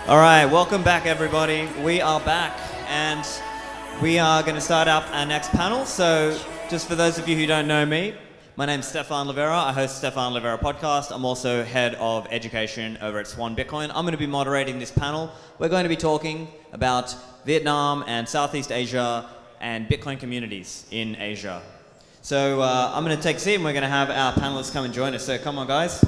All right, welcome back, everybody. We are back, and we are going to start up our next panel. So, just for those of you who don't know me, my name's Stefan Livera. I host Stefan Livera podcast. I'm also head of education over at Swan Bitcoin. I'm going to be moderating this panel. We're going to be talking about Vietnam and Southeast Asia and Bitcoin communities in Asia. So, I'm going to take a seat, and we're going to have our panelists come and join us. So, come on, guys.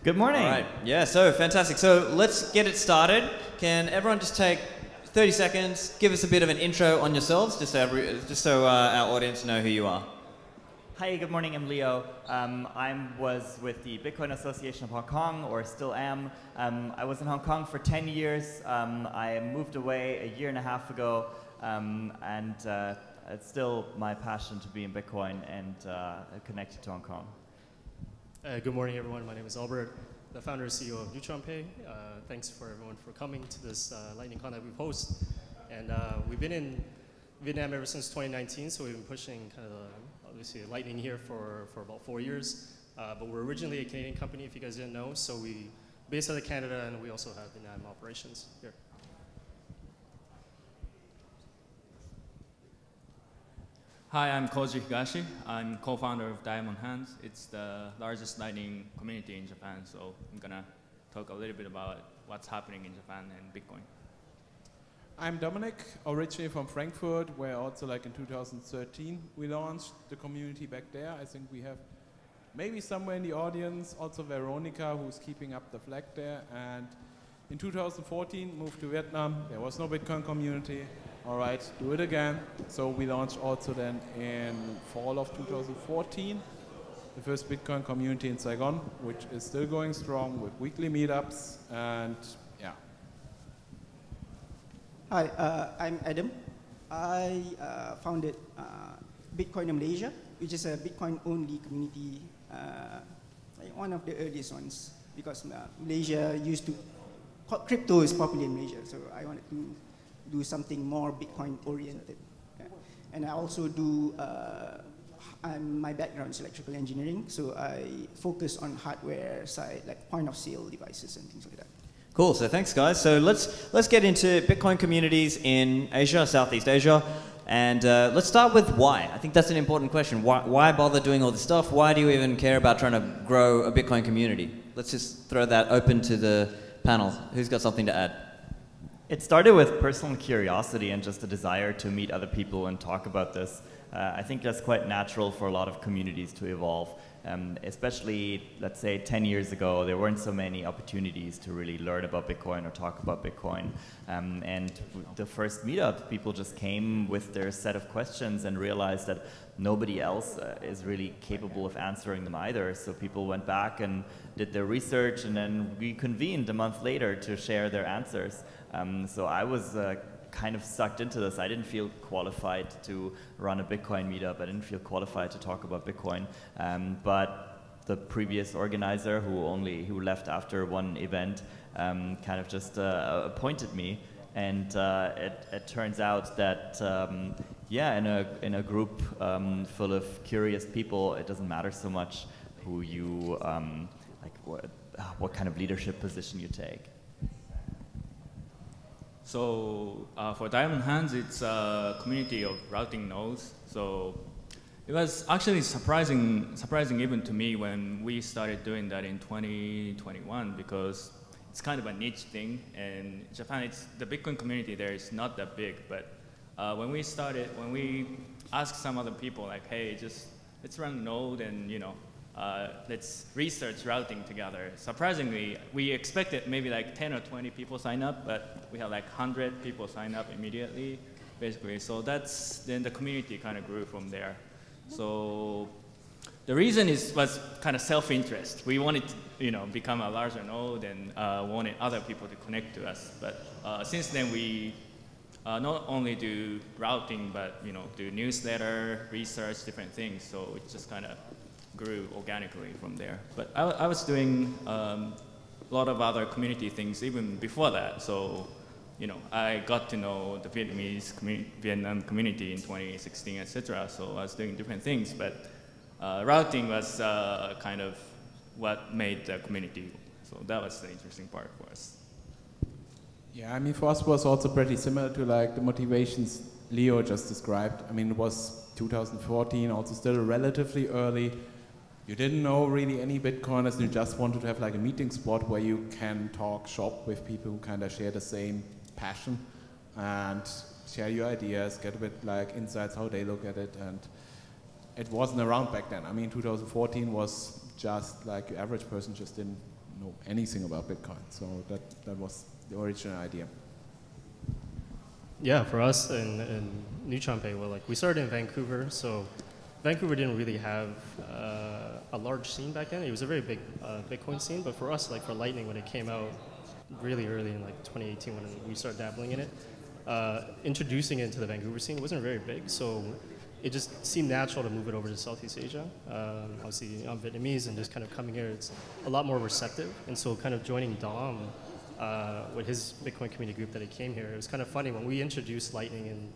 Good morning. All right. Yeah, so fantastic. So let's get it started. Can everyone just take 30 seconds, give us a bit of an intro on yourselves, just so our audience know who you are. Hi, good morning. I'm Leo. I was with the Bitcoin Association of Hong Kong, or still am. I was in Hong Kong for 10 years. I moved away a year and a half ago, and it's still my passion to be in Bitcoin and connected to Hong Kong. Good morning, everyone. My name is Albert, the founder and CEO of Neutronpay. Thanks for everyone for coming to this Lightningcon that we host. And we've been in Vietnam ever since 2019, so we've been pushing kind of obviously Lightning here for about 4 years. But we're originally a Canadian company, if you guys didn't know. So we based out of Canada, and we also have Vietnam operations here. Hi, I'm Koji Higashi. I'm co-founder of Diamond Hands. It's the largest Lightning community in Japan, so I'm gonna talk a little bit about what's happening in Japan and Bitcoin. I'm Dominic, originally from Frankfurt, where also like in 2013 we launched the community back there. I think we have maybe somewhere in the audience also Veronica, who's keeping up the flag there. And in 2014 moved to Vietnam. There was no Bitcoin community. All right, do it again. So we launched also then in fall of 2014 the first Bitcoin community in Saigon, which is still going strong with weekly meetups, and yeah. Hi, I'm Adam. I founded Bitcoin in Malaysia, which is a Bitcoin-only community, like one of the earliest ones, because Malaysia used to, crypto is popular in Malaysia, so I wanted to do something more Bitcoin-oriented. Yeah. And I also do, my background is electrical engineering, so I focus on hardware side, like point-of-sale devices and things like that. Cool. So thanks, guys. So let's get into Bitcoin communities in Asia, Southeast Asia, and let's start with why. I think that's an important question. Why bother doing all this stuff? Why do you even care about trying to grow a Bitcoin community? Let's just throw that open to the panel. Who's got something to add? It started with personal curiosity and just a desire to meet other people and talk about this. I think that's quite natural for a lot of communities to evolve. Especially, let's say, 10 years ago, there weren't so many opportunities to really learn about Bitcoin or talk about Bitcoin. And the first meetup, people just came with their set of questions and realized that nobody else is really capable of answering them either. So people went back and did their research and then reconvened a month later to share their answers. So I was kind of sucked into this. I didn't feel qualified to run a Bitcoin meetup. I didn't feel qualified to talk about Bitcoin. But the previous organizer, who left after one event, kind of just appointed me. And it turns out that yeah, in a group full of curious people, it doesn't matter so much who you like, what kind of leadership position you take. So for Diamond Hands, it's a community of routing nodes. So it was actually surprising even to me when we started doing that in 2021, because it's kind of a niche thing. And in Japan, the Bitcoin community there is not that big. But when we asked some other people, like, hey, let's run a node and let's research routing together. Surprisingly, we expected maybe like 10 or 20 people sign up, but we had like 100 people sign up immediately, basically. So then the community kind of grew from there. So the reason was kind of self-interest. We wanted to become a larger node and wanted other people to connect to us. But since then, we not only do routing, but do newsletter, research, different things. So it just kind of grew organically from there. But I was doing a lot of other community things even before that. So you know, I got to know the Vietnam community in 2016, etc. So I was doing different things, but routing was kind of what made the community. So that was the interesting part for us. Yeah, I mean, for us it was also pretty similar to like the motivations Leo just described. I mean, it was 2014, also still relatively early. You didn't know really any Bitcoiners, and you just wanted to have like a meeting spot where you can talk shop with people who kind of share the same passion and share your ideas, get a bit like insights how they look at it. And it wasn't around back then. I mean, 2014 was just like your average person just didn't know anything about Bitcoin. So that was the original idea. Yeah, for us in Neutronpay, well, like we started in Vancouver, so Vancouver didn't really have a large scene back then. It was a very big Bitcoin scene, but for us, like for Lightning, when it came out really early in like 2018, when we started dabbling in it, introducing it into the Vancouver scene wasn't very big, so it just seemed natural to move it over to Southeast Asia. Obviously, I'm Vietnamese, and just kind of coming here, it's a lot more receptive, and so kind of joining Dom with his Bitcoin community group that he came here, it was kind of funny when we introduced Lightning in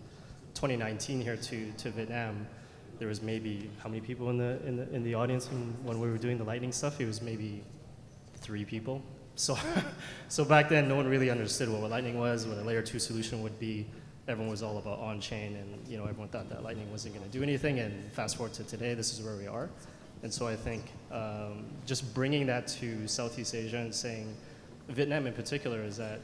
2019 here to Vietnam. There was maybe how many people in the audience when we were doing the Lightning stuff? It was maybe 3 people. So back then, no one really understood what Lightning was, what a layer 2 solution would be. Everyone was all about on-chain, and everyone thought that Lightning wasn't going to do anything. And fast forward to today, this is where we are. And so I think just bringing that to Southeast Asia and saying, Vietnam in particular, is that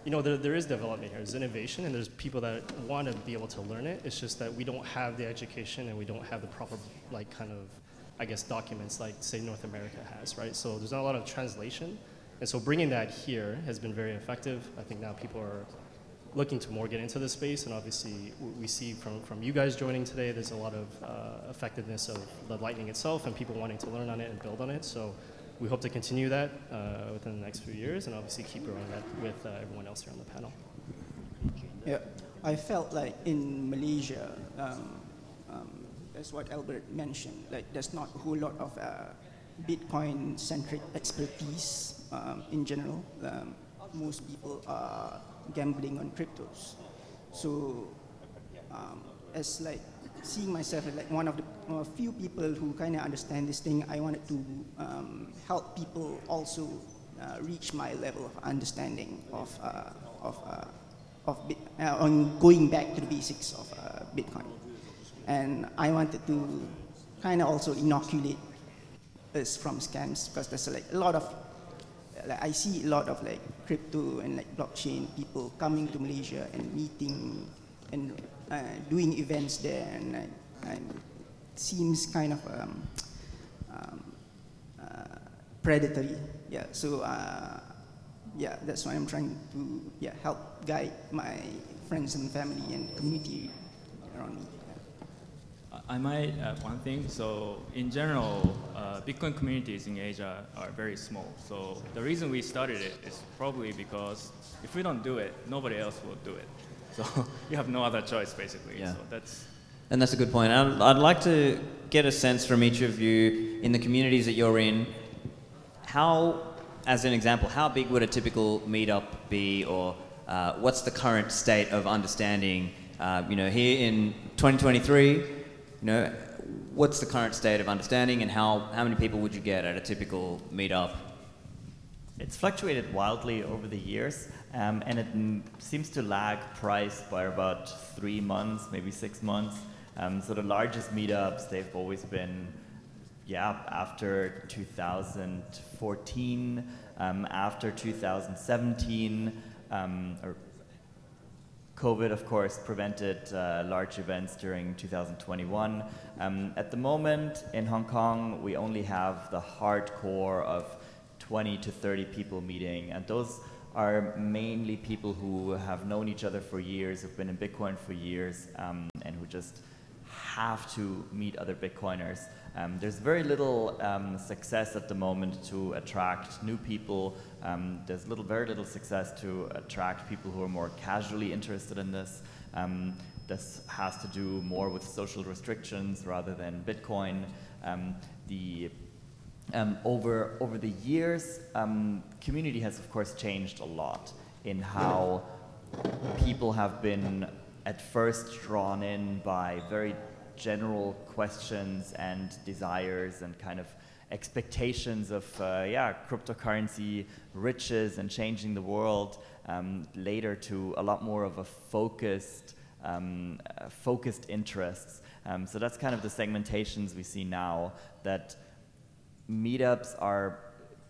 there is development here, there's innovation, and there's people that want to be able to learn it. It's just that we don't have the education, and we don't have the proper, like, kind of, I guess, documents like, say, North America has, right? So there's not a lot of translation. And so bringing that here has been very effective. I think now people are looking to more get into the space, and obviously we see from you guys joining today, there's a lot of effectiveness of the Lightning itself and people wanting to learn on it and build on it. So we hope to continue that within the next few years, and obviously keep growing that with everyone else here on the panel. Yeah, I felt like in Malaysia, that's what Albert mentioned, like there's not a whole lot of Bitcoin-centric expertise in general. Most people are gambling on cryptos. So as like seeing myself as like one of the few people who kind of understand this thing, I wanted to help people also reach my level of understanding on going back to the basics of Bitcoin. And I wanted to kind of also inoculate us from scams, because there's like a lot of, I see a lot of like crypto and like blockchain people coming to Malaysia and meeting and doing events there, and it seems kind of predatory. Yeah, so yeah, that's why I'm trying to help guide my friends and family and community around me. I might add one thing. So in general, Bitcoin communities in Asia are very small. So the reason we started it is probably because if we don't do it, nobody else will do it. So you have no other choice, basically. Yeah. So And that's a good point. I'd like to get a sense from each of you in the communities that you're in, as an example, how big would a typical meetup be, or what's the current state of understanding? Here in 2023, what's the current state of understanding, and how many people would you get at a typical meetup? It's fluctuated wildly over the years, and it seems to lag price by about 3 months, maybe 6 months. So the largest meetups, they've always been, after 2014, after 2017, or COVID, of course, prevented large events during 2021. At the moment, in Hong Kong, we only have the hardcore of 20 to 30 people meeting, and those are mainly people who have known each other for years, who've been in Bitcoin for years, and who just have to meet other Bitcoiners. There's very little success at the moment to attract new people. There's very little success to attract people who are more casually interested in this. This has to do more with social restrictions rather than Bitcoin. Over the years, community has of course changed a lot in how people have been at first drawn in by very general questions and desires and kind of expectations of cryptocurrency riches and changing the world, later to a lot more of a focused interests. So that's kind of the segmentations we see now, that meetups are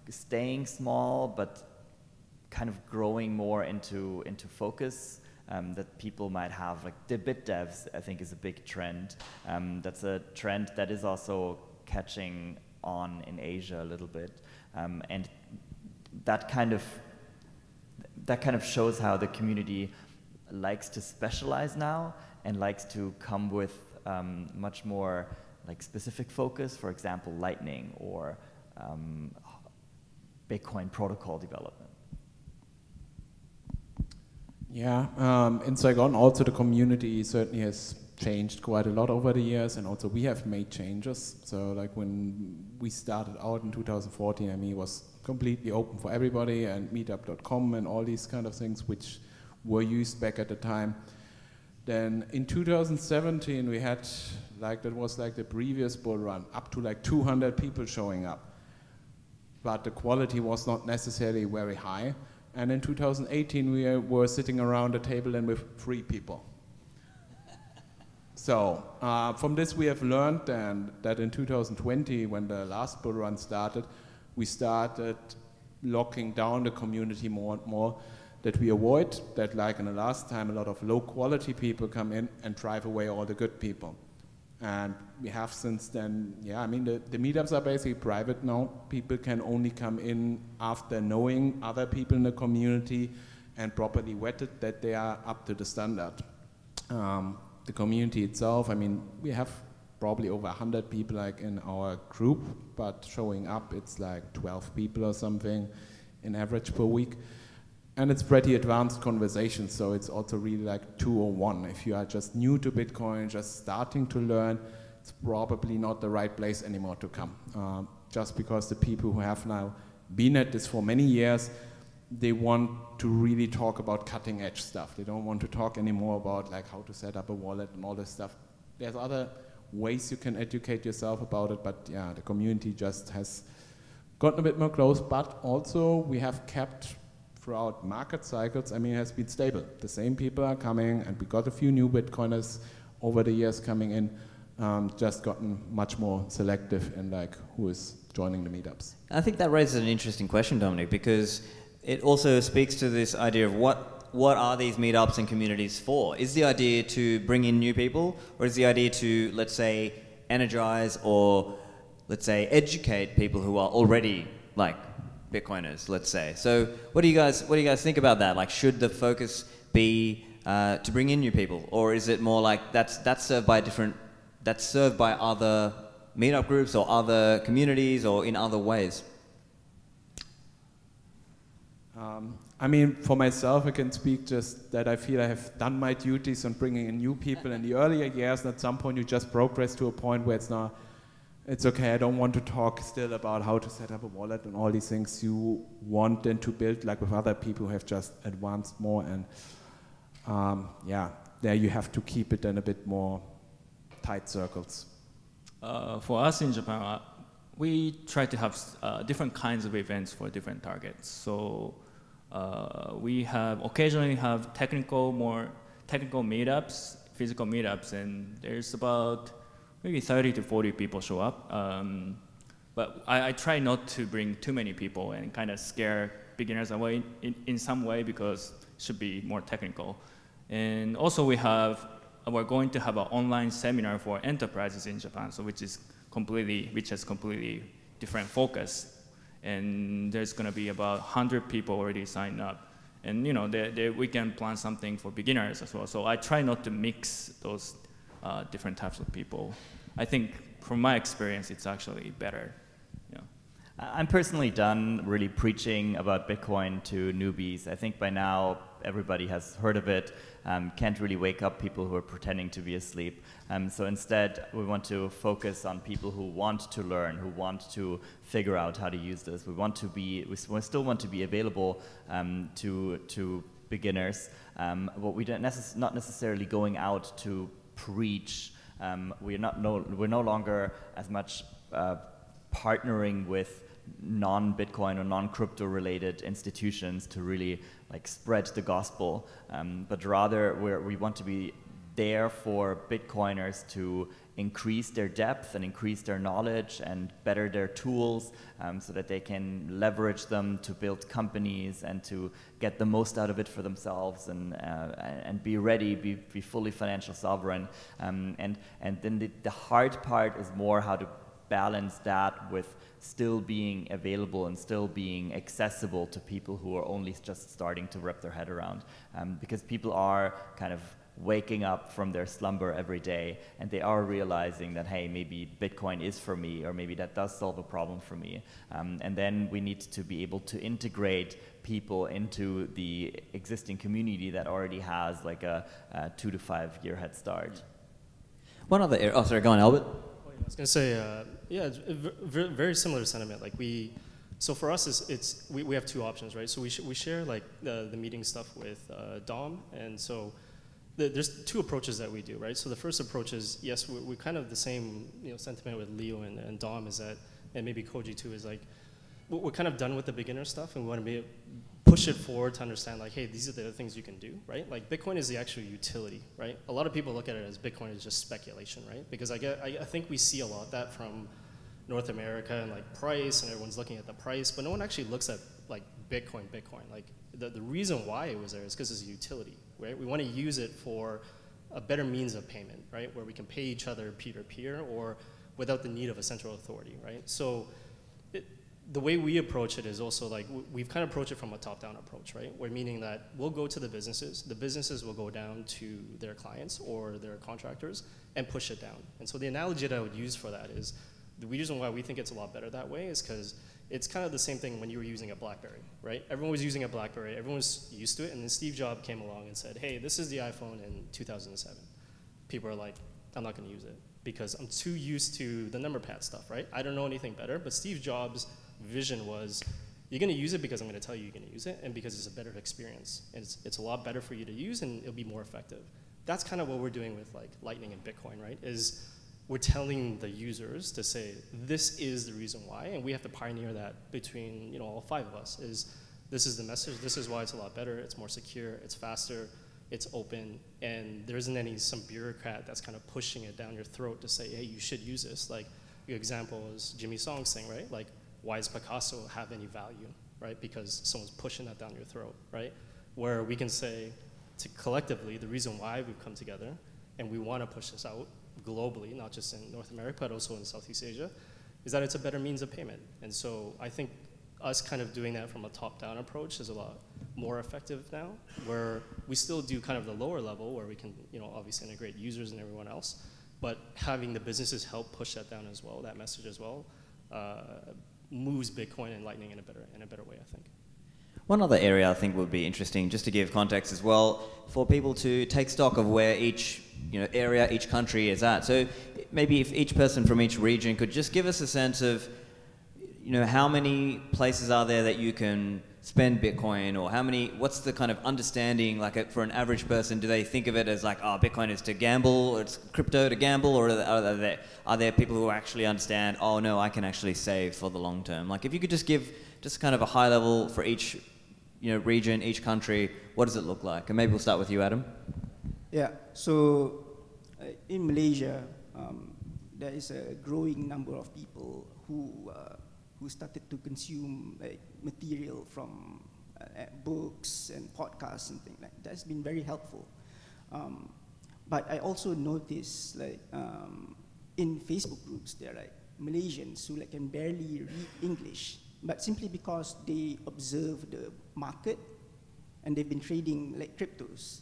staying small but kind of growing more into focus. That people might have, like the bit devs, I think is a big trend. That's a trend that is also catching on in Asia a little bit, and that kind of shows how the community likes to specialize now and likes to come with much more like specific focus. For example, Lightning or Bitcoin protocol development. Yeah, in Saigon also the community certainly has changed quite a lot over the years, and also we have made changes. So like when we started out in 2014, I mean, it was completely open for everybody, and meetup.com and all these kind of things which were used back at the time. Then in 2017 we had, like, that was like the previous bull run, up to like 200 people showing up. But the quality was not necessarily very high. And in 2018, we were sitting around a table and with 3 people. So from this, we have learned then that in 2020, when the last bull run started, we started locking down the community more and more, that we avoid that, like in the last time, a lot of low quality people come in and drive away all the good people. And we have since then, yeah, I mean, the meetups are basically private now. People can only come in after knowing other people in the community and properly vetted that they are up to the standard. The community itself, I mean, we have probably over 100 people like in our group, but showing up, it's like 12 people or something in average per week. And it's pretty advanced conversations, so it's also really like 201. If you are just new to Bitcoin, just starting to learn, it's probably not the right place anymore to come. Just because the people who have now been at this for many years, they want to really talk about cutting edge stuff. They don't want to talk anymore about like how to set up a wallet and all this stuff. There's other ways you can educate yourself about it, but yeah, the community just has gotten a bit more close, but also we have kept throughout market cycles, I mean, it has been stable. The same people are coming, and we got a few new Bitcoiners over the years coming in, just gotten much more selective in like who is joining the meetups. I think that raises an interesting question, Dominic, because it also speaks to this idea of what are these meetups and communities for? Is the idea to bring in new people, or is the idea to, let's say, energize or, let's say, educate people who are already like Bitcoiners, let's say? So what do you guys think about that? Like, should the focus be to bring in new people, or is it more like that's served by other meetup groups or other communities or in other ways? I mean, for myself, I can speak just that I feel I have done my duties on bringing in new people in the earlier years, and at some point you just progress to a point where it's now, it's okay, I don't want to talk still about how to set up a wallet and all these things. You want then to build like with other people who have just advanced more, and yeah, there you have to keep it in a bit more tight circles. For us in Japan, we try to have different kinds of events for different targets. So we occasionally have more technical meetups, physical meetups, and there's about maybe 30 to 40 people show up. But I try not to bring too many people and kind of scare beginners away in some way, because it should be more technical. And also we're going to have an online seminar for enterprises in Japan, so which has completely different focus. And there's going to be about 100 people already signed up. And you know, we can plan something for beginners as well. So I try not to mix those different types of people. I think from my experience, it's actually better. Yeah. I'm personally done really preaching about Bitcoin to newbies. I think by now everybody has heard of it. Can't really wake up people who are pretending to be asleep. So instead, we want to focus on people who want to learn, who want to figure out how to use this. We still want to be available to beginners, but we don't not necessarily going out to preach. We're no longer as much partnering with non-Bitcoin or non-crypto related institutions to really like spread the gospel, but rather we want to be there for Bitcoiners to increase their depth and increase their knowledge and better their tools, so that they can leverage them to build companies and to get the most out of it for themselves, and be ready, be fully financial sovereign. And then the hard part is more how to balance that with still being available and still being accessible to people who are only just starting to wrap their head around, because people are kind of waking up from their slumber every day, and they are realizing that, hey, maybe Bitcoin is for me, or maybe that does solve a problem for me. And then we need to be able to integrate people into the existing community that already has like a 2 to 5 year head start. One other area, oh sorry, go on, Albert. I was going to say, yeah, it's very similar sentiment. Like so for us, we have two options, right? So we share like the meeting stuff with Dom, and so there's two approaches that we do, right? So the first approach is, yes, we're kind of the same, sentiment with Leo and Dom is that, and maybe Koji too, is like, we're kind of done with the beginner stuff, and we want to push it forward to understand like, hey, these are the other things you can do, right? Like Bitcoin is the actual utility, right? A lot of people look at it as Bitcoin is just speculation, right? Because I think we see a lot of that from North America and like price, and everyone's looking at the price, but no one actually looks at like Bitcoin. Like the reason why it was there is because it's a utility, right? We want to use it for a better means of payment, right? Where we can pay each other peer-to-peer or without the need of a central authority, right? So the way we approach it is also like, we've kind of approached it from a top-down approach, right? We're meaning that we'll go to the businesses will go down to their clients or their contractors and push it down. And so the analogy that I would use for that is, the reason why we think it's a lot better that way is because it's kind of the same thing when you were using a BlackBerry, right? Everyone was using a BlackBerry, everyone was used to it, and then Steve Jobs came along and said, hey, this is the iPhone in 2007. People are like, I'm not gonna use it because I'm too used to the number pad stuff, right? I don't know anything better, but Steve Jobs' vision was, you're gonna use it because I'm gonna tell you you're gonna use it, and because it's a better experience. It's a lot better for you to use, and it'll be more effective. That's kind of what we're doing with like Lightning and Bitcoin, right? Is we're telling the users to say, this is the reason why, and we have to pioneer that between all 5 of us, is this is the message, this is why it's a lot better, it's more secure, it's faster, it's open, and there isn't some bureaucrat that's kind of pushing it down your throat to say, hey, you should use this. Like, your example is Jimmy Song's thing, right? Like, why does Picasso have any value, right? Because someone's pushing that down your throat, right? Where we can say, collectively, the reason why we've come together, and we want to push this out globally, not just in North America, but also in Southeast Asia, is that it's a better means of payment. And so I think us kind of doing that from a top-down approach is a lot more effective now, where we still do kind of the lower level, where we can, obviously integrate users and everyone else, but having the businesses help push that down as well, that message as well, moves Bitcoin and Lightning in a better way, I think. One other area I think would be interesting, just to give context as well, for people to take stock of where each area, each country is at. So maybe if each person from each region could just give us a sense of, how many places are there that you can spend Bitcoin, or what's the kind of understanding, like for an average person, do they think of it as like, oh, Bitcoin is to gamble, or it's crypto to gamble, or are there people who actually understand, oh no, I can actually save for the long term? Like if you could just give just kind of a high level for each region, each country, what does it look like? And maybe we'll start with you, Adam. Yeah, so in Malaysia, there is a growing number of people who started to consume like material from books and podcasts and things like that. That's been very helpful. But I also noticed like in Facebook groups, there are like Malaysians who can barely read English, but simply because they observe the market and they've been trading like cryptos,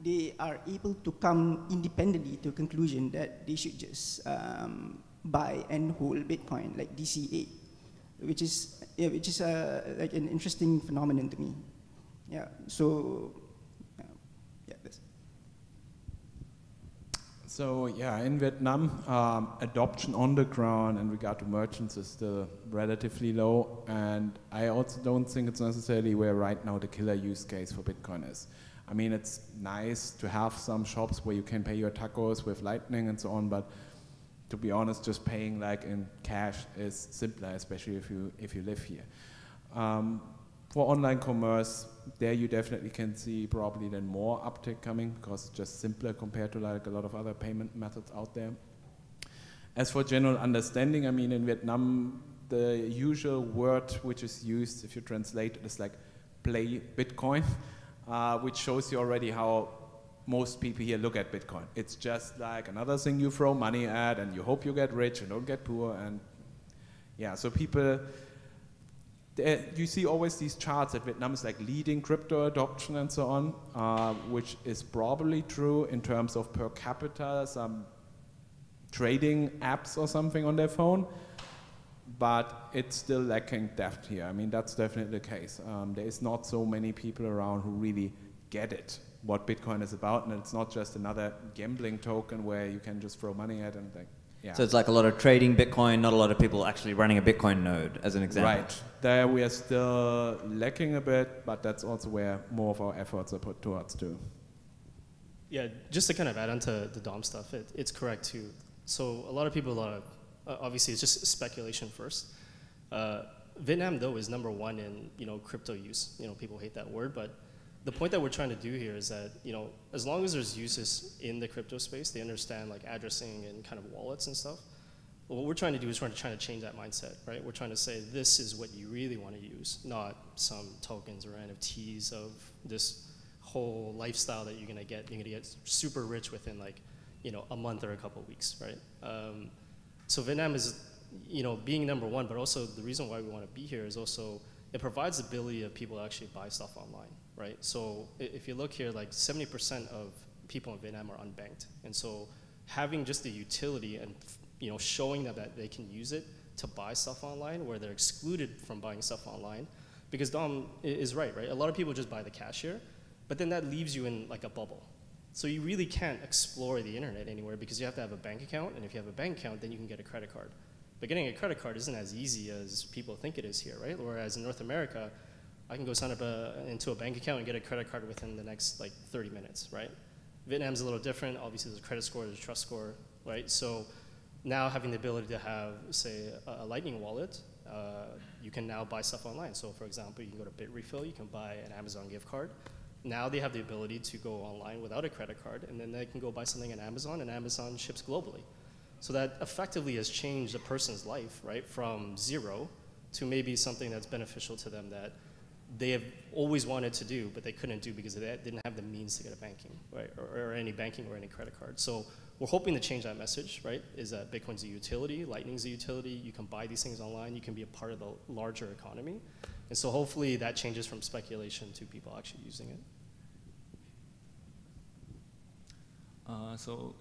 they are able to come independently to a conclusion that they should just buy and hold Bitcoin like DCA, which is like an interesting phenomenon to me. Yeah. So yeah, that's. So yeah, in Vietnam, adoption on the ground in regard to merchants is still relatively low, and I also don't think it's necessarily where right now the killer use case for Bitcoin is. I mean, it's nice to have some shops where you can pay your tacos with Lightning and so on, but to be honest, just paying like in cash is simpler, especially if you live here. For online commerce, there you definitely can see probably then more uptake coming because it's just simpler compared to like a lot of other payment methods out there. As for general understanding, I mean, in Vietnam, the usual word which is used, if you translate it, is like play Bitcoin, which shows you already how most people here look at Bitcoin. It's just like another thing you throw money at and you hope you get rich and don't get poor. And yeah, so people, you see always these charts that Vietnam is like leading crypto adoption and so on, which is probably true in terms of per capita, some trading apps or something on their phone, but it's still lacking depth here. I mean, that's definitely the case. There is not so many people around who really get it, what Bitcoin is about, and it's not just another gambling token where you can just throw money at and like, yeah. So it's like a lot of trading Bitcoin, not a lot of people actually running a Bitcoin node, as an example. Right. There we are still lacking a bit, but that's also where more of our efforts are put towards too. Yeah, just to kind of add on to the Dom stuff, it's correct too. So a lot of people, obviously it's just speculation first. Vietnam though is #1 in crypto use. People hate that word, but the point that we're trying to do here is that, as long as there's uses in the crypto space, they understand like addressing and kind of wallets and stuff. Well, what we're trying to do is we're trying to change that mindset, right? We're trying to say this is what you really want to use, not some tokens or NFTs of this whole lifestyle that you're gonna get. You're gonna get super rich within like, a month or a couple of weeks, right? So Vietnam is, being #1, but also the reason why we want to be here is also it provides the ability of people to actually buy stuff online, right? So if you look here, like 70% of people in Vietnam are unbanked. And so having just the utility and showing them that they can use it to buy stuff online where they're excluded from buying stuff online, because Dom is right? A lot of people just buy the cashier, but then that leaves you in like a bubble. So you really can't explore the internet anywhere because you have to have a bank account, and if you have a bank account, then you can get a credit card. But getting a credit card isn't as easy as people think it is here, right? Whereas in North America, I can go sign up into a bank account and get a credit card within the next like 30 minutes, right? Vietnam's a little different. Obviously, there's a credit score, there's a trust score, right? So now having the ability to have, say, a Lightning wallet, you can now buy stuff online. So for example, you can go to BitRefill, you can buy an Amazon gift card. Now they have the ability to go online without a credit card, and then they can go buy something on Amazon, and Amazon ships globally. So that effectively has changed a person's life, right, from zero to maybe something that's beneficial to them that they have always wanted to do, but they couldn't do because they didn't have the means to get a banking, right, or any banking or any credit card. So we're hoping to change that message, right, is that Bitcoin's a utility, Lightning's a utility, you can buy these things online, you can be a part of the larger economy. And so hopefully that changes from speculation to people actually using it. So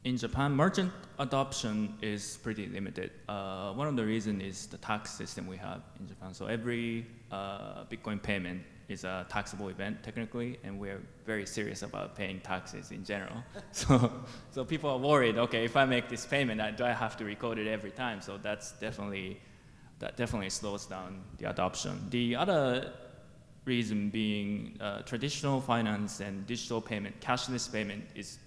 in Japan, merchant adoption is pretty limited. One of the reasons is the tax system we have in Japan. So every Bitcoin payment is a taxable event technically, and we're very serious about paying taxes in general. So people are worried, okay, if I make this payment, do I have to record it every time? So that definitely slows down the adoption. The other reason being traditional finance and digital payment, cashless payment is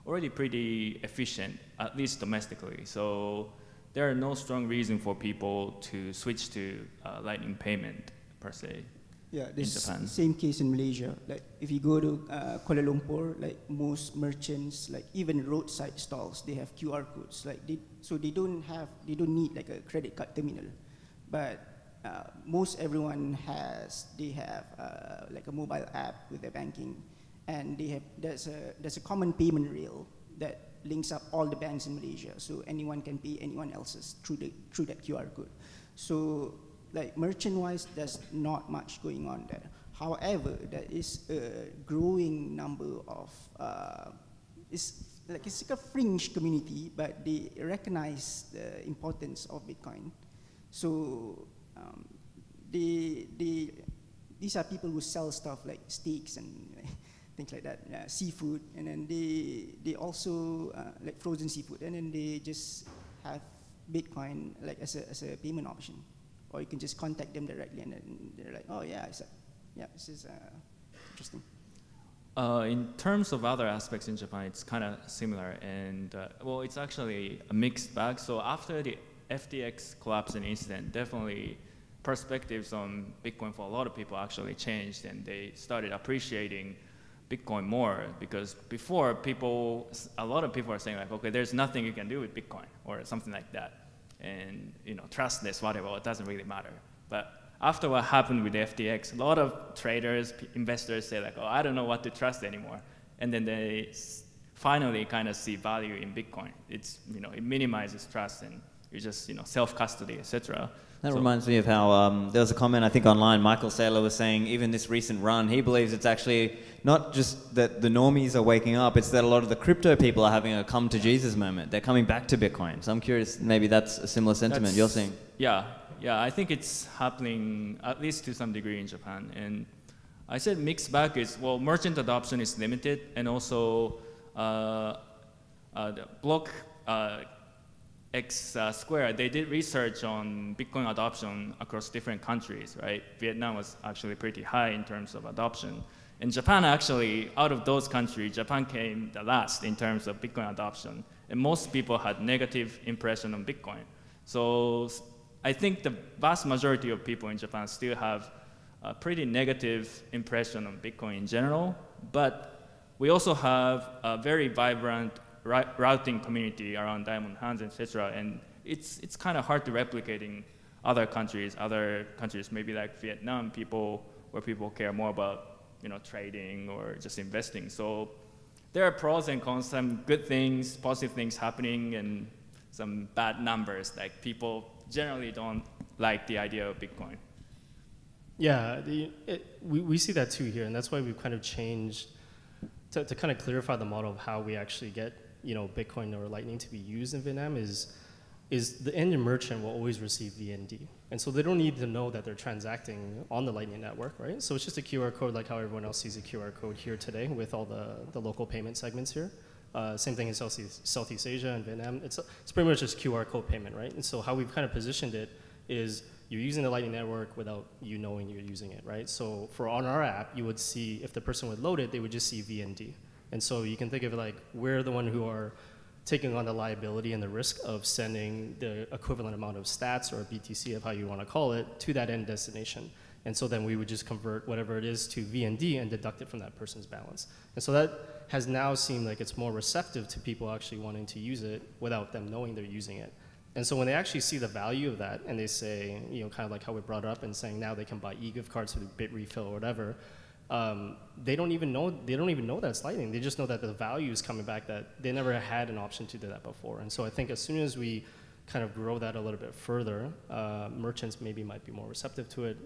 already pretty efficient, at least domestically. So there are no strong reason for people to switch to Lightning payment per se. Yeah, in Japan. Same case in Malaysia. Like if you go to Kuala Lumpur, like most merchants, like even roadside stalls, they have QR codes. Like so they don't need like a credit card terminal, but most everyone have like a mobile app with their banking. And there's a common payment rail that links up all the banks in Malaysia, so anyone can pay anyone else's through that QR code. So like merchant-wise, there's not much going on there. However, there is a growing number of it's like a fringe community, but they recognize the importance of Bitcoin. So these are people who sell stuff like steaks and things like that, seafood, and then they also like frozen seafood, and then they just have Bitcoin like as a payment option, or you can just contact them directly, and then they're like, oh yeah, this is interesting. In terms of other aspects in Japan, it's kind of similar, and well, it's actually a mixed bag. So after the FTX collapse and incident, definitely perspectives on Bitcoin for a lot of people actually changed, and they started appreciating Bitcoin more, because before a lot of people are saying like, okay, there's nothing you can do with Bitcoin or something like that, and trust this, whatever, it doesn't really matter. But after what happened with the FTX, a lot of traders, investors say like, oh, I don't know what to trust anymore, and then they finally kind of see value in Bitcoin. It's it minimizes trust, and you just self-custody, etc. That reminds me of how there was a comment, I think, online. Michael Saylor was saying even this recent run, he believes it's actually not just that the normies are waking up, it's that a lot of the crypto people are having a come to Jesus moment. They're coming back to Bitcoin. So I'm curious, maybe that's a similar sentiment you're seeing. Yeah, I think it's happening at least to some degree in Japan. And I said mixed bag is, well, merchant adoption is limited, and also the block X Square, they did research on Bitcoin adoption across different countries, right? Vietnam was actually pretty high in terms of adoption. And Japan actually, out of those countries, Japan came the last in terms of Bitcoin adoption. And most people had negative impression on Bitcoin. So I think the vast majority of people in Japan still have a pretty negative impression on Bitcoin in general, but we also have a very vibrant routing community around Diamond Hands, etc. And it's kind of hard to replicate in other countries maybe like Vietnam, where people care more about trading or just investing. So there are pros and cons, some good things, positive things happening, and some bad numbers. Like people generally don't like the idea of Bitcoin. Yeah, we see that too here, and that's why we've kind of changed to kind of clarify the model of how we actually get Bitcoin or Lightning to be used in Vietnam is the end merchant will always receive VND. And so they don't need to know that they're transacting on the Lightning Network, right? So it's just a QR code like how everyone else sees a QR code here today with all the local payment segments here. Same thing in Southeast Asia and Vietnam. It's pretty much just QR code payment, right? And so how we've kind of positioned it is you're using the Lightning Network without you knowing you're using it, right? So on our app, you would see, if the person would load it, they would just see VND. And so you can think of it like we're the one who are taking on the liability and the risk of sending the equivalent amount of stats or BTC, of how you want to call it, to that end destination. And so then we would just convert whatever it is to VND and deduct it from that person's balance. And so that has now seemed like it's more receptive to people actually wanting to use it without them knowing they're using it. And so when they actually see the value of that, and they say, kind of like how we brought it up and saying now they can buy e-gift cards through Bitrefill or whatever, they don't even know that's Lightning. They just know that the value is coming back, that they never had an option to do that before. And so I think as soon as we kind of grow that a little bit further, merchants maybe might be more receptive to it,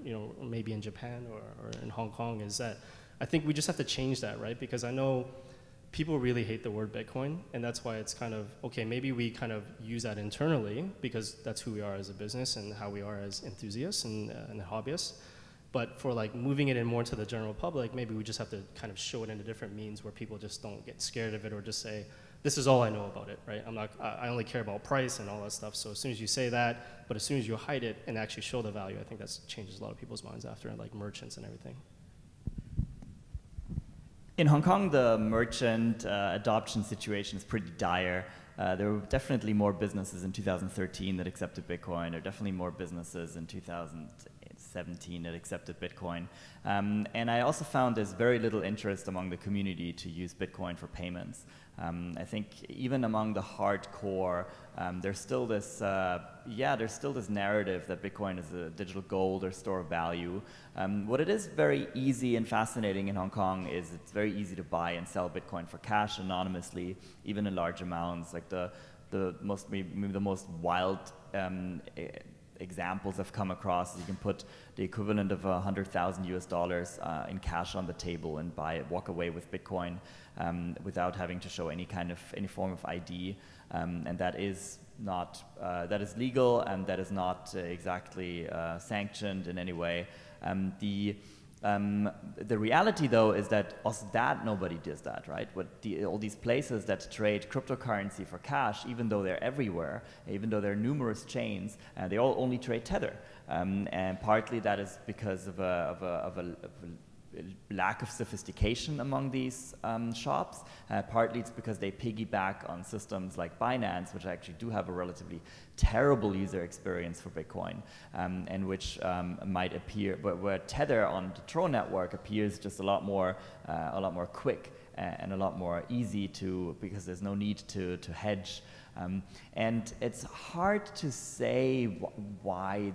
maybe in Japan or in Hong Kong, is that I think we just have to change that, right? Because I know people really hate the word Bitcoin, and that's why it's kind of, okay, maybe we kind of use that internally because that's who we are as a business and how we are as enthusiasts and hobbyists. But for like moving it in more to the general public, maybe we just have to kind of show it in a different means where people just don't get scared of it or just say, this is all I know about it, right? I only care about price and all that stuff. So as soon as you say that, but as soon as you hide it and actually show the value, I think that changes a lot of people's minds after, like merchants and everything. In Hong Kong, the merchant adoption situation is pretty dire. There were definitely more businesses in 2013 that accepted Bitcoin. There are definitely more businesses in 2017 that accepted Bitcoin. And I also found there's very little interest among the community to use Bitcoin for payments. I think even among the hardcore, there's still this narrative that Bitcoin is a digital gold or store of value. What it is very easy and fascinating in Hong Kong is it's very easy to buy and sell Bitcoin for cash anonymously, even in large amounts. Like the most wild examples I've come across is you can put the equivalent of $100,000 in cash on the table and walk away with Bitcoin without having to show any form of ID, and that is legal, and that is not exactly sanctioned in any way. The reality, though, is that also that nobody does that, right? All these places that trade cryptocurrency for cash, even though they're everywhere, even though there are numerous chains, they all only trade Tether. And partly that is because of a lack of sophistication among these shops. Partly it's because they piggyback on systems like Binance, which actually do have a relatively terrible user experience for Bitcoin, and which might appear, where Tether on the Tron network appears just a lot more quick and a lot more easy to, because there's no need to hedge. And it's hard to say why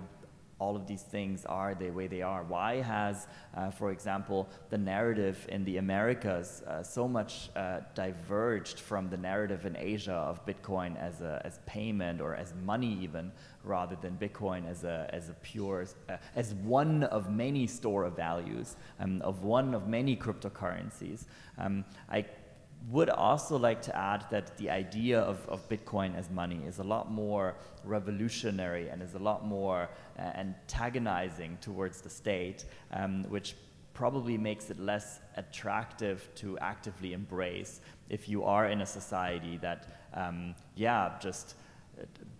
all of these things are the way they are. Why has, for example, the narrative in the Americas so much diverged from the narrative in Asia of Bitcoin as payment or as money even, rather than Bitcoin as a pure, as one of many store of values, of one of many cryptocurrencies. I would also like to add that the idea of Bitcoin as money is a lot more revolutionary and is a lot more antagonizing towards the state, which probably makes it less attractive to actively embrace if you are in a society that, just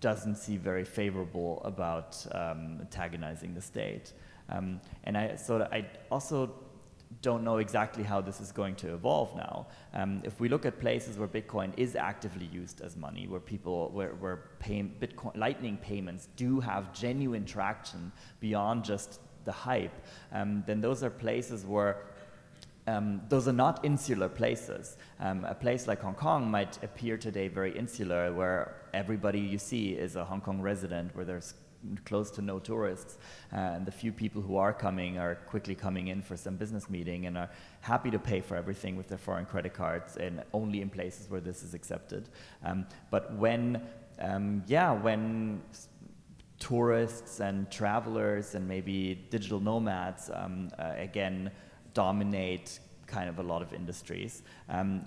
doesn't see very favorable about antagonizing the state. And I also don't know exactly how this is going to evolve now. If we look at places where Bitcoin is actively used as money, where Bitcoin Lightning payments do have genuine traction beyond just the hype, then those are places where those are not insular places. A place like Hong Kong might appear today very insular, where everybody you see is a Hong Kong resident, where there's close to no tourists, and the few people who are coming are quickly coming in for some business meeting and are happy to pay for everything with their foreign credit cards, and only in places where this is accepted. But when tourists and travelers and maybe digital nomads again dominate kind of a lot of industries,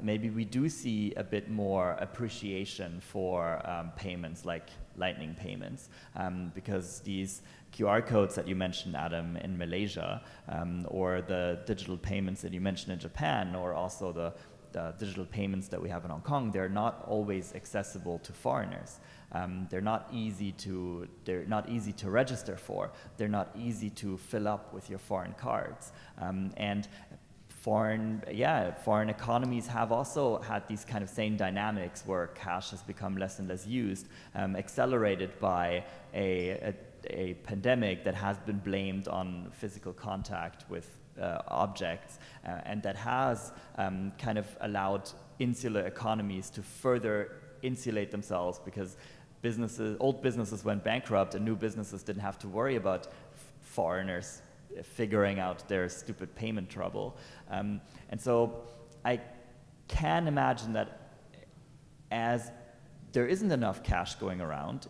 maybe we do see a bit more appreciation for payments like Lightning payments, because these QR codes that you mentioned, Adam, in Malaysia, or the digital payments that you mentioned in Japan, or also the digital payments that we have in Hong Kong, they're not always accessible to foreigners. They're not easy to register for. They're not easy to fill up with your foreign cards, and foreign economies have also had these kind of same dynamics where cash has become less and less used, accelerated by a pandemic that has been blamed on physical contact with objects, and that has kind of allowed insular economies to further insulate themselves, because old businesses went bankrupt and new businesses didn't have to worry about foreigners figuring out their stupid payment trouble. And so I can imagine that as there isn't enough cash going around,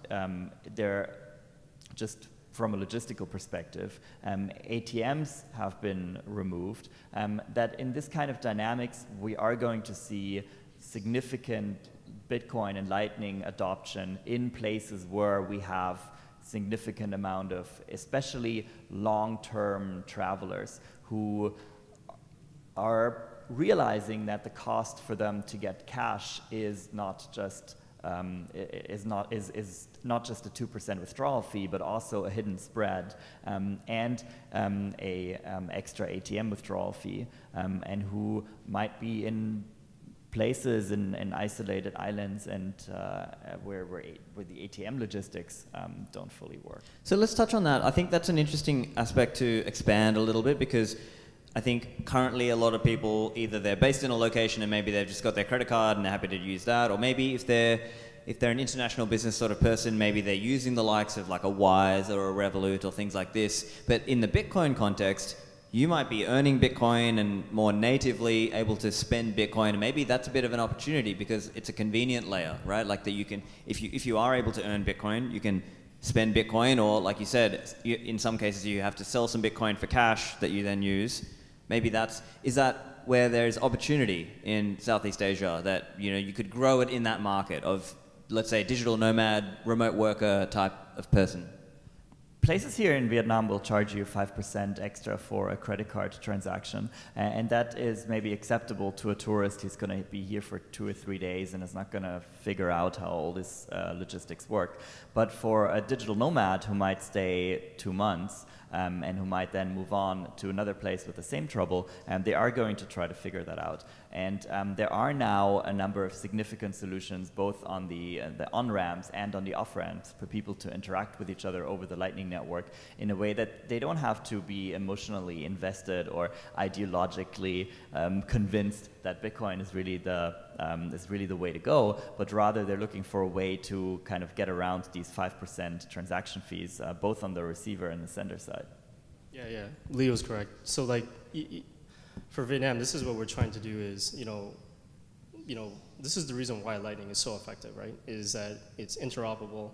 just from a logistical perspective, ATMs have been removed, that in this kind of dynamics, we are going to see significant Bitcoin and Lightning adoption in places where we have significant amount of, especially long-term travelers who are realizing that the cost for them to get cash is not just not just a 2% withdrawal fee, but also a hidden spread, and a extra ATM withdrawal fee, and who might be in places in isolated islands and where the ATM logistics don't fully work. So let's touch on that. I think that's an interesting aspect to expand a little bit, because I think currently a lot of people, either they're based in a location and maybe they've just got their credit card and they're happy to use that, or maybe if they're an international business sort of person, maybe they're using the likes of like a Wise or a Revolut or things like this. But in the Bitcoin context, you might be earning Bitcoin and more natively able to spend Bitcoin, and maybe that's a bit of an opportunity because it's a convenient layer, right? Like that you can, if you are able to earn Bitcoin, you can spend Bitcoin, or like you said, in some cases you have to sell some Bitcoin for cash that you then use. Maybe is that where there's opportunity in Southeast Asia, that you could grow it in that market of, let's say, digital nomad, remote worker type of person? places here in Vietnam will charge you 5% extra for a credit card transaction, and that is maybe acceptable to a tourist who's going to be here for 2 or 3 days and is not going to figure out how all this logistics work. But for a digital nomad who might stay 2 months, and who might then move on to another place with the same trouble, they are going to try to figure that out. And there are now a number of significant solutions, both on the on-ramps and on the off-ramps, for people to interact with each other over the Lightning Network in a way that they don't have to be emotionally invested or ideologically convinced that Bitcoin is really the way to go, but rather they're looking for a way to kind of get around these 5% transaction fees, both on the receiver and the sender side. Yeah, Leo's correct. So like, for Vietnam, this is what we're trying to do is, this is the reason why Lightning is so effective, right? Is that it's interoperable.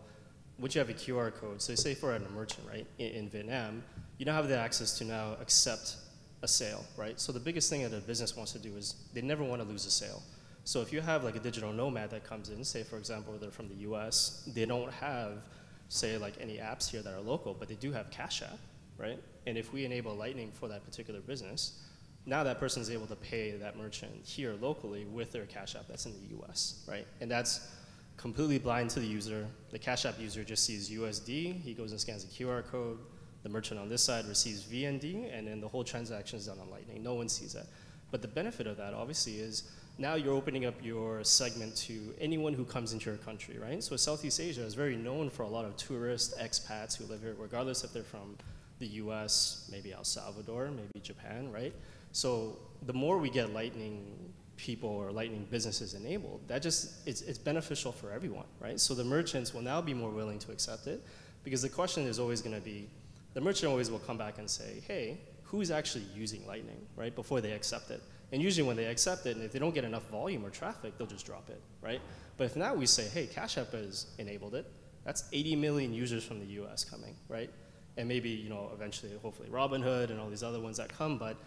Once you have a QR code, so say for a merchant, right, in Vietnam, you now have the access to now accept a sale, right? So the biggest thing that a business wants to do is they never want to lose a sale. So if you have like a digital nomad that comes in, say for example, they're from the US, they don't have, say like any apps here that are local, but they do have Cash App, right? And if we enable Lightning for that particular business, now that person is able to pay that merchant here locally with their Cash App that's in the US, right? And that's completely blind to the user. The Cash App user just sees USD, he goes and scans the QR code, the merchant on this side receives VND, and then the whole transaction is done on Lightning. No one sees that. But the benefit of that, obviously, is now you're opening up your segment to anyone who comes into your country, right? So Southeast Asia is very known for a lot of tourists, expats who live here, regardless if they're from the US, maybe El Salvador, maybe Japan, right? So the more we get Lightning people or Lightning businesses enabled, that just, it's beneficial for everyone, right? So the merchants will now be more willing to accept it, because the question is always going to be, the merchant always will come back and say, hey, who's actually using Lightning, right, before they accept it? And usually when they accept it, and if they don't get enough volume or traffic, they'll just drop it, right? But if now we say, hey, Cash App has enabled it, that's 80 million users from the US coming, right? And maybe, eventually, hopefully Robinhood and all these other ones that come, but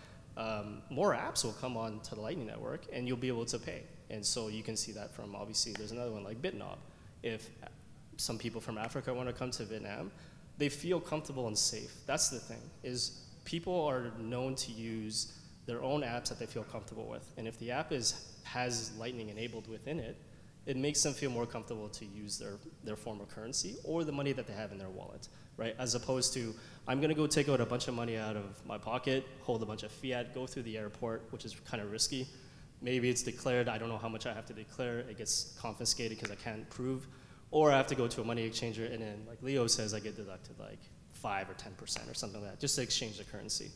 more apps will come on to the Lightning Network and you'll be able to pay. And so you can see that from, obviously, there's another one like BitNob. If some people from Africa want to come to Vietnam, they feel comfortable and safe. That's the thing, is people are known to use their own apps that they feel comfortable with. And if the app has Lightning enabled within it, it makes them feel more comfortable to use their form of currency or the money that they have in their wallet, right? As opposed to, I'm gonna go take out a bunch of money out of my pocket, hold a bunch of fiat, go through the airport, which is kind of risky. Maybe it's declared, I don't know how much I have to declare, it gets confiscated because I can't prove. Or I have to go to a money exchanger and then, like Leo says, I get deducted like 5 or 10% or something like that, just to exchange the currency.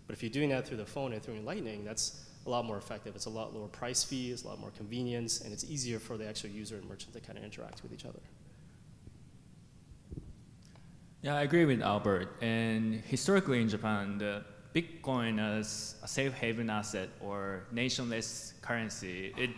But if you're doing that through the phone and through Lightning, that's a lot more effective. It's a lot lower price fee, it's a lot more convenience, and it's easier for the actual user and merchant to kind of interact with each other. Yeah, I agree with Albert. And historically in Japan, the Bitcoin as a safe haven asset or nationless currency, it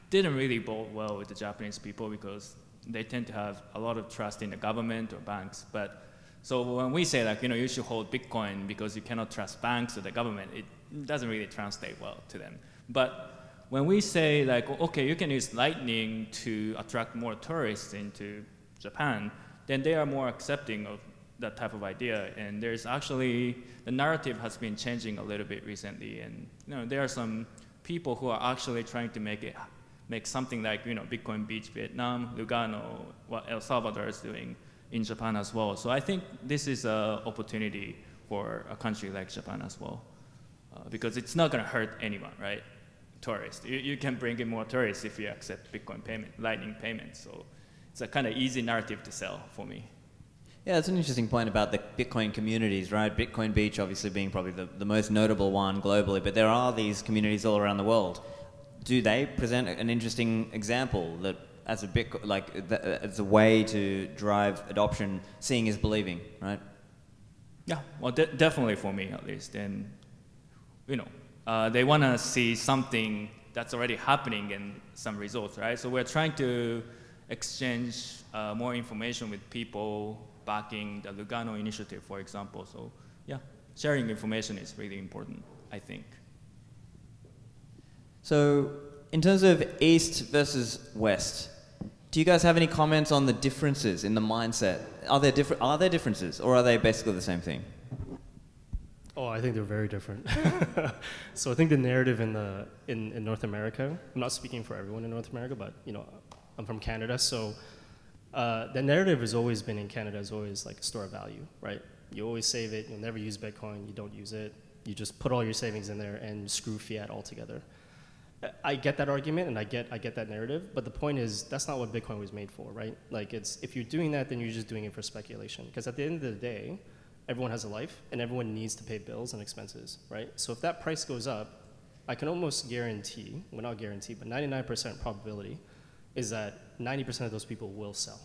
didn't really bode well with the Japanese people because they tend to have a lot of trust in the government or banks. But so when we say like, you should hold Bitcoin because you cannot trust banks or the government, it doesn't really translate well to them. But when we say like, okay, you can use Lightning to attract more tourists into Japan, then they are more accepting of that type of idea. And there's actually, the narrative has been changing a little bit recently. And there are some people who are actually trying to make something like, Bitcoin Beach Vietnam, Lugano, what El Salvador is doing in Japan as well. So I think this is an opportunity for a country like Japan as well, because it's not going to hurt anyone, right? Tourists. You can bring in more tourists if you accept Bitcoin payment, Lightning payments. So it's a kind of easy narrative to sell for me. Yeah, it's an interesting point about the Bitcoin communities, right? Bitcoin Beach obviously being probably the most notable one globally, but there are these communities all around the world. Do they present an interesting example that as as a way to drive adoption, seeing is believing, right? Yeah, well, definitely for me at least. And they want to see something that's already happening and some results, right? So we're trying to exchange more information with people backing the Lugano initiative, for example. So yeah, sharing information is really important, I think. So in terms of East versus West, Do you guys have any comments on the differences in the mindset? Are there differences, or are they basically the same thing? Oh, I think they're very different. So I think the narrative in North America, I'm not speaking for everyone in North America, but you know, I'm from Canada, so the narrative has always been in Canada is always like a store of value, right? You always save it, you'll never use Bitcoin, you don't use it, you just put all your savings in there and screw fiat altogether. I get that argument and I get that narrative, but the point is that's not what Bitcoin was made for, right? Like if you're doing that, then you're just doing it for speculation. Because at the end of the day, everyone has a life and everyone needs to pay bills and expenses, right? So if that price goes up, I can almost guarantee, well not guarantee, but 99% probability is that 90% of those people will sell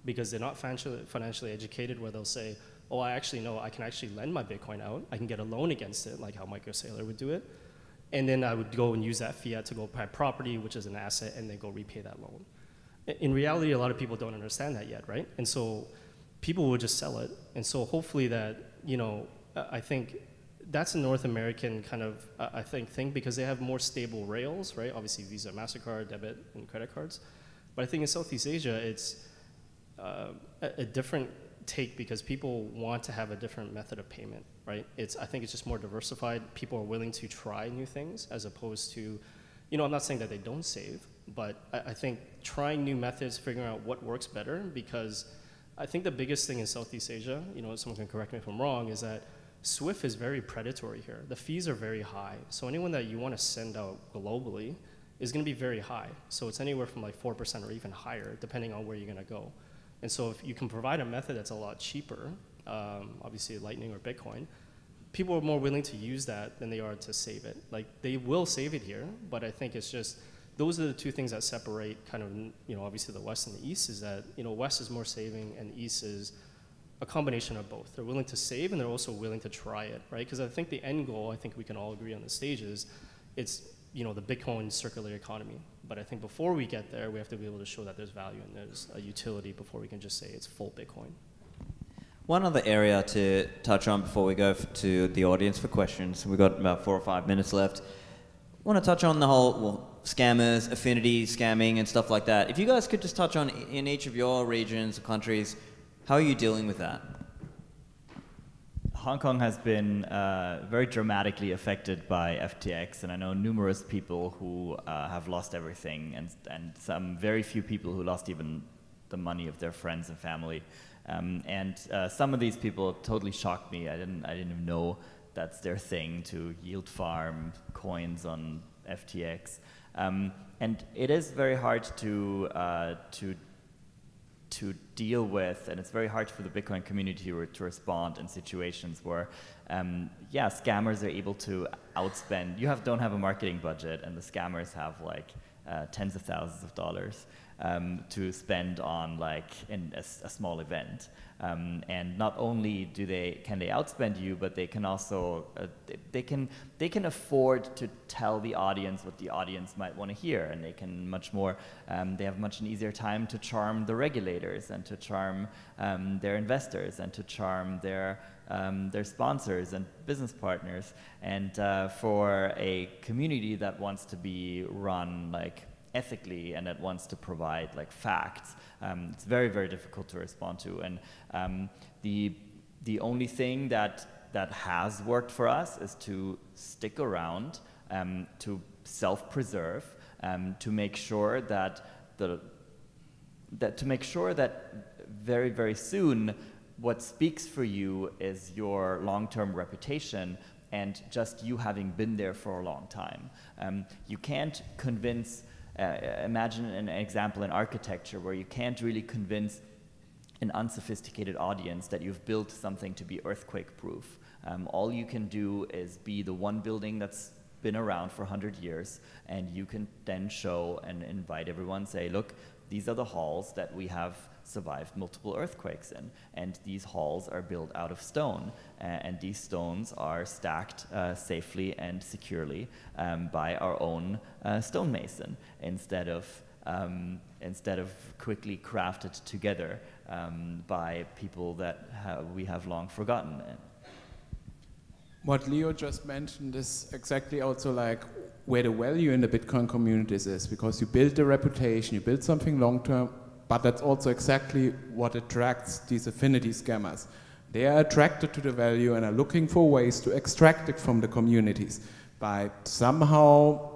because they're not financially educated where they'll say, oh, I actually know I can actually lend my Bitcoin out. I can get a loan against it, like how Michael Saylor would do it. And then I would go and use that fiat to go buy property, which is an asset, and then go repay that loan. In reality, a lot of people don't understand that yet, right? And so people will just sell it. And so hopefully that, you know, I think that's a North American kind of, I think, thing because they have more stable rails, right? Obviously Visa, MasterCard, debit, and credit cards. But I think in Southeast Asia, it's a different take because people want to have a different method of payment, right? I think it's just more diversified. People are willing to try new things as opposed to, you know, I'm not saying that they don't save, but I think trying new methods, figuring out what works better because I think the biggest thing in Southeast Asia, you know, someone can correct me if I'm wrong, is that SWIFT is very predatory here. The fees are very high. So anyone that you want to send out globally is going to be very high. So it's anywhere from like 4% or even higher, depending on where you're going to go. And so if you can provide a method that's a lot cheaper, obviously Lightning or Bitcoin, people are more willing to use that than they are to save it. Like they will save it here, but I think it's just, those are the two things that separate kind of, you know, obviously the West and the East is that, you know, West is more saving and the East is a combination of both. They're willing to save and they're also willing to try it, right? Because I think the end goal, I think we can all agree on the stage is, it's, you know, the Bitcoin circular economy. But I think before we get there, we have to be able to show that there's value and there's a utility before we can just say it's full Bitcoin. One other area to touch on before we go to the audience for questions. We've got about 4 or 5 minutes left. I want to touch on the whole, scammers, affinity, scamming and stuff like that. If you guys could just touch on, in each of your regions or countries, how are you dealing with that? Hong Kong has been very dramatically affected by FTX, and I know numerous people who have lost everything, and some very few people who lost even the money of their friends and family. Some of these people totally shocked me. I didn't even know that's their thing, to yield farm coins on FTX. And it is very hard to deal with, and it's very hard for the Bitcoin community to respond in situations where, yeah, scammers are able to outspend. You don't have a marketing budget, and the scammers have like tens of thousands of dollars to spend on like a small event. And not only can they outspend you, but they can also they can afford to tell the audience what the audience might want to hear, and they can they have much an easier time to charm the regulators and to charm their investors and to charm their sponsors and business partners. And for a community that wants to be run like ethically and that wants to provide like facts, it's very, very difficult to respond to. And the only thing that has worked for us is to stick around, to self-preserve, to make sure that very, very soon what speaks for you is your long-term reputation and just you having been there for a long time. You can't convince. Imagine an example in architecture where you can't really convince an unsophisticated audience that you've built something to be earthquake-proof. All you can do is be the one building that's been around for 100 years, and you can then show and invite everyone, say, look, these are the halls that we have survived multiple earthquakes in, and these halls are built out of stone, and these stones are stacked safely and securely by our own stonemason, instead of quickly crafted together by people that we have long forgotten. What Leo just mentioned is exactly also like where the value in the Bitcoin communities is, because you build a reputation, you build something long-term, But that's also exactly what attracts these affinity scammers. They are attracted to the value and are looking for ways to extract it from the communities by somehow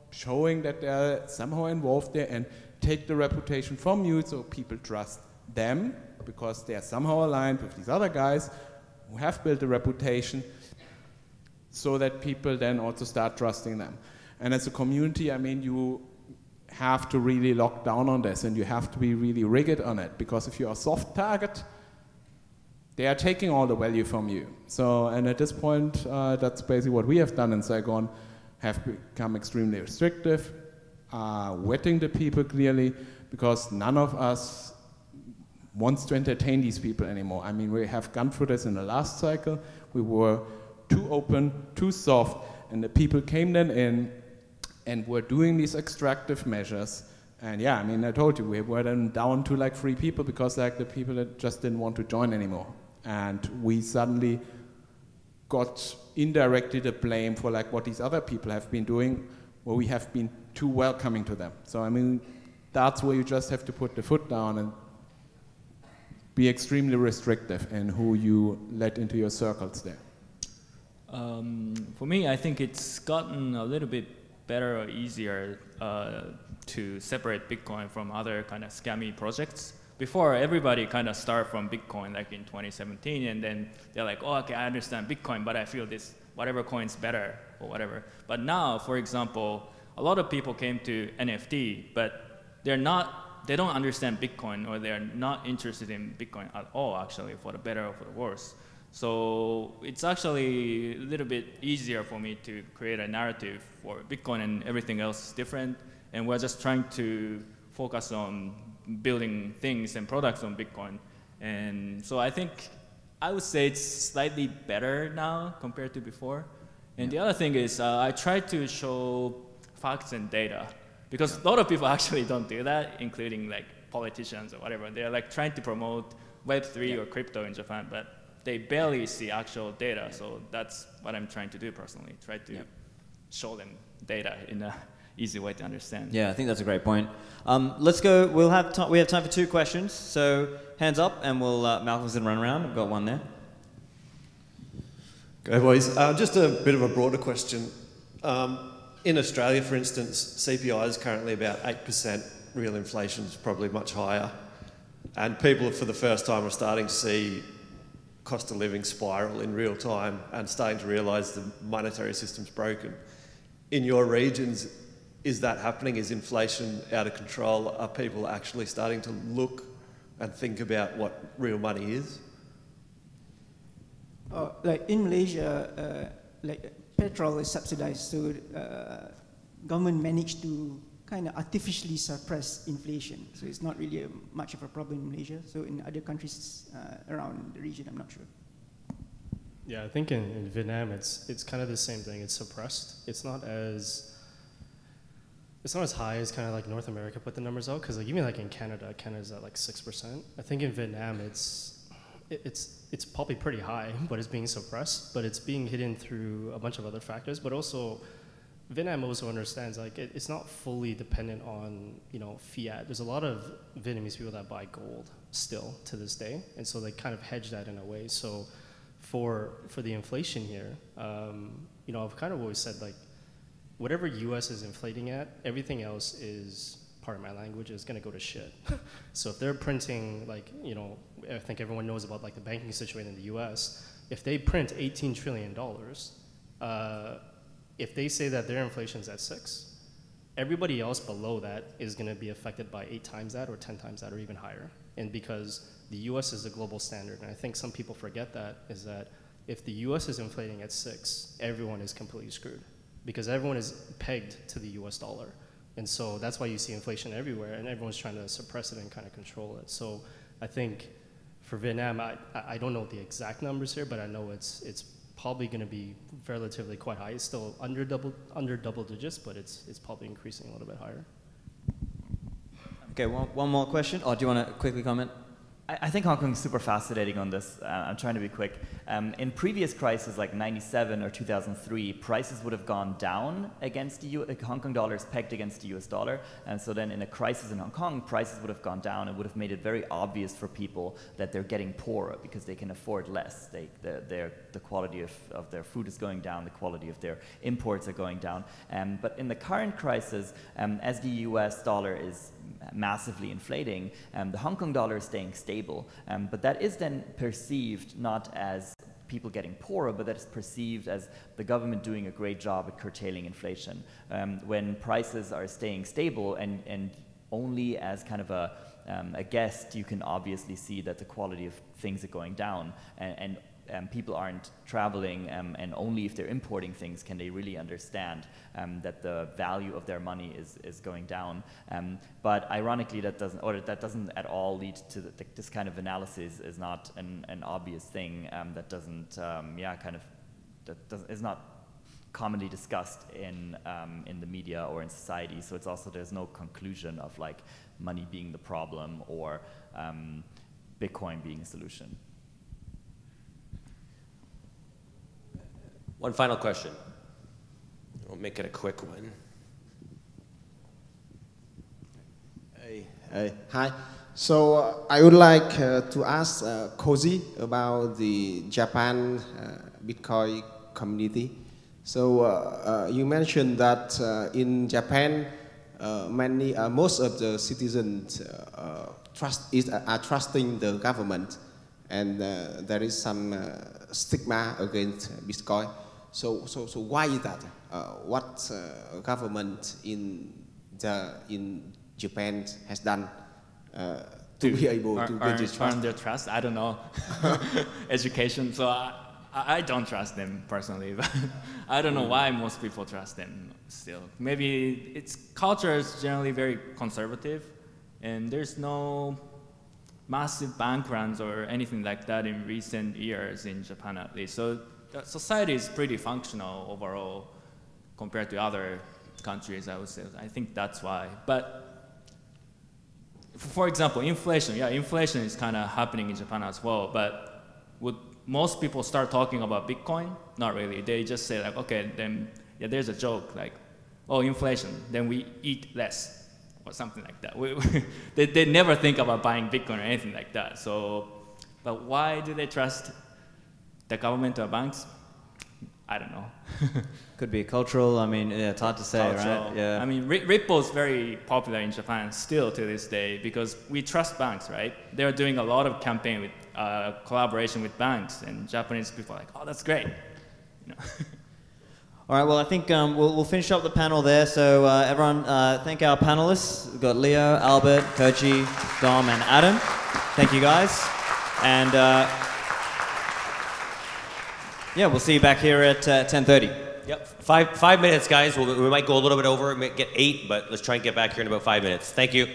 showing that they're somehow involved there and take the reputation from you so people trust them because they are somehow aligned with these other guys who have built a reputation, so that people then also start trusting them. And as a community, I mean, you have to really lock down on this and you have to be really rigid on it, because if you're a soft target, they are taking all the value from you. So, and at this point, that's basically what we have done in Saigon, have become extremely restrictive, vetting the people clearly, because none of us wants to entertain these people anymore. I mean, we have gone through this in the last cycle. We were too open, too soft, and the people came then in and were doing these extractive measures. And yeah, I mean, I told you, we were then down to like 3 people because like the people that just didn't want to join anymore. And we suddenly got indirectly the blame for like what these other people have been doing, where we have been too welcoming to them. So I mean, that's where you just have to put the foot down and be extremely restrictive in who you let into your circles there. For me, I think it's gotten a little bit better or easier to separate Bitcoin from other kind of scammy projects. Before, everybody kind of started from Bitcoin like in 2017, and then they're like, oh, okay, I understand Bitcoin, but I feel this whatever coin's better or whatever. But now, for example, a lot of people came to NFT, but they don't understand Bitcoin, or they're not interested in Bitcoin at all, actually, for the better or for the worse. So it's actually a little bit easier for me to create a narrative for Bitcoin, and everything else is different. And we're just trying to focus on building things and products on Bitcoin. And so I think I would say it's slightly better now compared to before. And the other thing is I try to show facts and data, because a lot of people actually don't do that, including like politicians or whatever. They're like trying to promote Web3 or crypto in Japan, but they barely see actual data. So that's what I'm trying to do personally, try to show them data in a easy way to understand. Yeah, I think that's a great point. Let's go. We have time for 2 questions. So hands up, and we'll Malcolm's gonna run around. We've got one there. Go boys. Just a bit of a broader question. In Australia, for instance, CPI is currently about 8%. Real inflation is probably much higher, and people for the first time are starting to see cost of living spiral in real time and starting to realise the monetary system's broken. In your regions, is that happening? Is inflation out of control? Are people actually starting to look and think about what real money is? Like in Malaysia, like petrol is subsidized, so government managed to kind of artificially suppress inflation. So it's not really much of a problem in Malaysia. So in other countries around the region, I'm not sure. Yeah, I think in Vietnam, it's kind of the same thing. It's suppressed. It's not as high as kind of like North America put the numbers out, because like even like in Canada's at like 6%. I think in Vietnam it's probably pretty high, but it's being suppressed. But it's being hidden through a bunch of other factors. But also, Vietnam also understands like it's not fully dependent on fiat. There's a lot of Vietnamese people that buy gold still to this day, and so they kind of hedge that in a way. So for the inflation here, I've kind of always said like, whatever US is inflating at, everything else is, part of my language, is going to go to shit. So if they're printing, like, I think everyone knows about like the banking situation in the US. If they print $18 trillion, if they say that their inflation is at 6, everybody else below that is going to be affected by 8 times that or 10 times that or even higher. And because the US is a global standard, and I think some people forget that, is that if the US is inflating at 6, everyone is completely screwed, because everyone is pegged to the US dollar. And so that's why you see inflation everywhere, and everyone's trying to suppress it and kind of control it. So I think for Vietnam, I don't know the exact numbers here, but I know it's probably going to be relatively quite high. It's still under double digits, but it's probably increasing a little bit higher. Okay, one more question. Oh, do you want to quickly comment? I think Hong Kong is super fascinating on this. I'm trying to be quick. In previous crises like 97 or 2003, prices would have gone down against the Hong Kong dollar is pegged against the US dollar. And so then in a crisis in Hong Kong, prices would have gone down and would have made it very obvious for people that they're getting poorer because they can afford less. The quality of their food is going down, the quality of their imports are going down. But in the current crisis, as the US dollar is massively inflating, the Hong Kong dollar is staying stable, but that is then perceived not as people getting poorer, but that is perceived as the government doing a great job at curtailing inflation. When prices are staying stable and only as kind of a guest, you can obviously see that the quality of things are going down, and people aren't traveling, and only if they're importing things can they really understand that the value of their money is going down. But ironically, that doesn't at all lead to this kind of analysis is not an obvious thing. That doesn't, is not commonly discussed in the media or in society. So it's also, there's no conclusion of like money being the problem or Bitcoin being a solution. One final question. We'll make it a quick one. Hi. So I would like to ask Koji about the Japan Bitcoin community. So you mentioned that in Japan, most of the citizens are trusting the government, and there is some stigma against Bitcoin. So why is that? What government in Japan has done to be able to get this trust? Earn their trust? I don't know. Education. So I don't trust them personally, but I don't know why most people trust them still. Maybe its culture is generally very conservative, and there's no massive bank runs or anything like that in recent years in Japan, at least. So society is pretty functional overall compared to other countries, I would say. I think that's why. But for example, inflation. Yeah, inflation is kind of happening in Japan as well. But would most people start talking about Bitcoin? Not really. They just say like, okay, then yeah, there's a joke like, oh, inflation. Then we eat less or something like that. They never think about buying Bitcoin or anything like that. So, but why do they trust the government or banks? I don't know. Could be cultural. I mean, yeah, it's hard to say, Cultural. right? Yeah. I mean, Ripple is very popular in Japan still to this day because we trust banks, right? They're doing a lot of campaign with collaboration with banks, and Japanese people are like, oh, that's great. You know. All right, well, I think we'll finish up the panel there. So everyone, thank our panelists. We've got Leo, Albert, Koji, Dom, and Adam. Thank you, guys. And yeah, we'll see you back here at 10:30. Yep, 5 minutes, guys. We might go a little bit over, we might get 8, but let's try and get back here in about 5 minutes. Thank you.